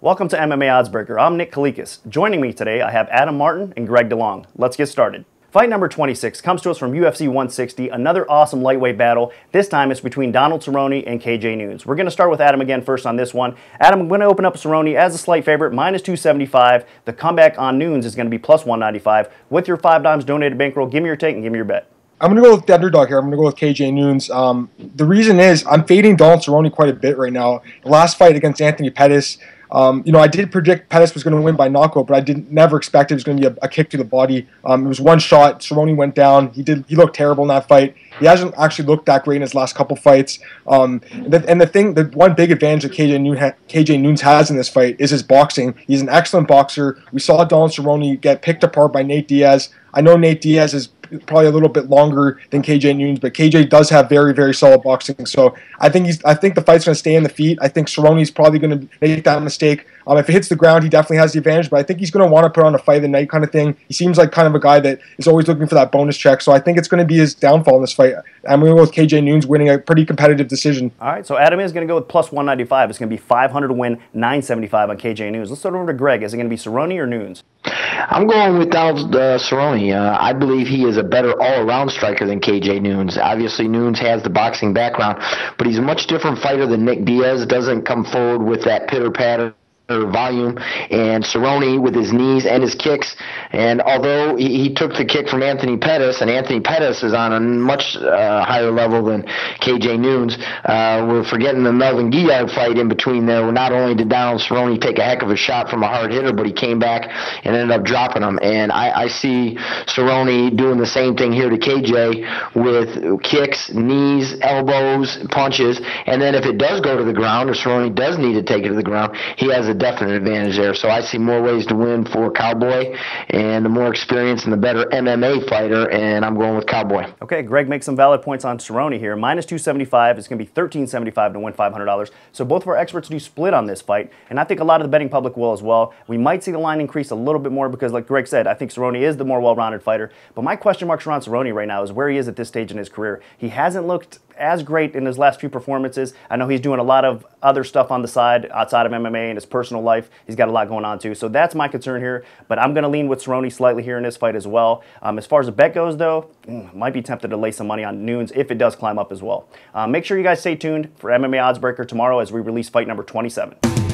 Welcome to MMA Oddsmaker. I'm Nick Kalikas. Joining me today, I have Adam Martin and Greg Delong. Let's get started. Fight number 26 comes to us from UFC 160, another awesome lightweight battle. This time it's between Donald Cerrone and KJ Noons. We're going to start with Adam again first on this one. Adam, I'm going to open up Cerrone as a slight favorite, minus 275. The comeback on Noons is going to be plus 195. With your $5 donated bankroll, give me your take and give me your bet. I'm going to go with the underdog here. I'm going to go with KJ Noons. The reason is I'm fading Donald Cerrone quite a bit right now. The last fight against Anthony Pettis, I did predict Pettis was going to win by knockout, but I never expected it was going to be a kick to the body. It was one shot. Cerrone went down. He looked terrible in that fight. He hasn't actually looked that great in his last couple fights. The one big advantage that KJ Noons has in this fight is his boxing. He's an excellent boxer. We saw Donald Cerrone get picked apart by Nate Diaz. I know Nate Diaz is probably a little bit longer than KJ Noons, but KJ does have very, very solid boxing. So I think the fight's going to stay in the feet. I think Cerrone's probably going to make that mistake. If it hits the ground, he definitely has the advantage, but I think he's going to want to put on a fight of the night kind of thing. He seems like kind of a guy that is always looking for that bonus check. So I think it's going to be his downfall in this fight. I'm going to go with KJ Noons winning a pretty competitive decision. All right, so Adam is going to go with plus 195. It's going to be 500 to win, 975 on KJ Noons. Let's start over to Greg. Is it going to be Cerrone or Noons? I'm going with Donald Cerrone. I believe he is a better all-around striker than KJ Noons. Obviously, Noons has the boxing background, but he's a much different fighter than Nick Diaz. Doesn't come forward with that pitter-patter volume, and Cerrone with his knees and his kicks, and although he took the kick from Anthony Pettis, and Anthony Pettis is on a much higher level than KJ Noons, we're forgetting the Melvin Guillard fight in between there, where not only did Donald Cerrone take a heck of a shot from a hard hitter, but he came back and ended up dropping him, and I see Cerrone doing the same thing here to KJ with kicks, knees, elbows, punches, and then if it does go to the ground, or Cerrone does need to take it to the ground, he has a definite advantage there. So I see more ways to win for Cowboy, and the more experienced and the better MMA fighter, and I'm going with Cowboy. Okay, Greg makes some valid points on Cerrone here. Minus 275. It's going to be $13.75 to win $500. So both of our experts do split on this fight, and I think a lot of the betting public will as well. We might see the line increase a little bit more because, like Greg said, I think Cerrone is the more well-rounded fighter. But my question marks around Cerrone right now is where he is at this stage in his career. He hasn't looked as great in his last few performances. I know he's doing a lot of other stuff on the side outside of MMA and his personal life. He's got a lot going on too. So that's my concern here. But I'm going to lean with Cerrone slightly here in this fight as well. As far as the bet goes though, might be tempted to lay some money on Noons if it does climb up as well. Make sure you guys stay tuned for MMA Oddsmaker tomorrow as we release fight number 27.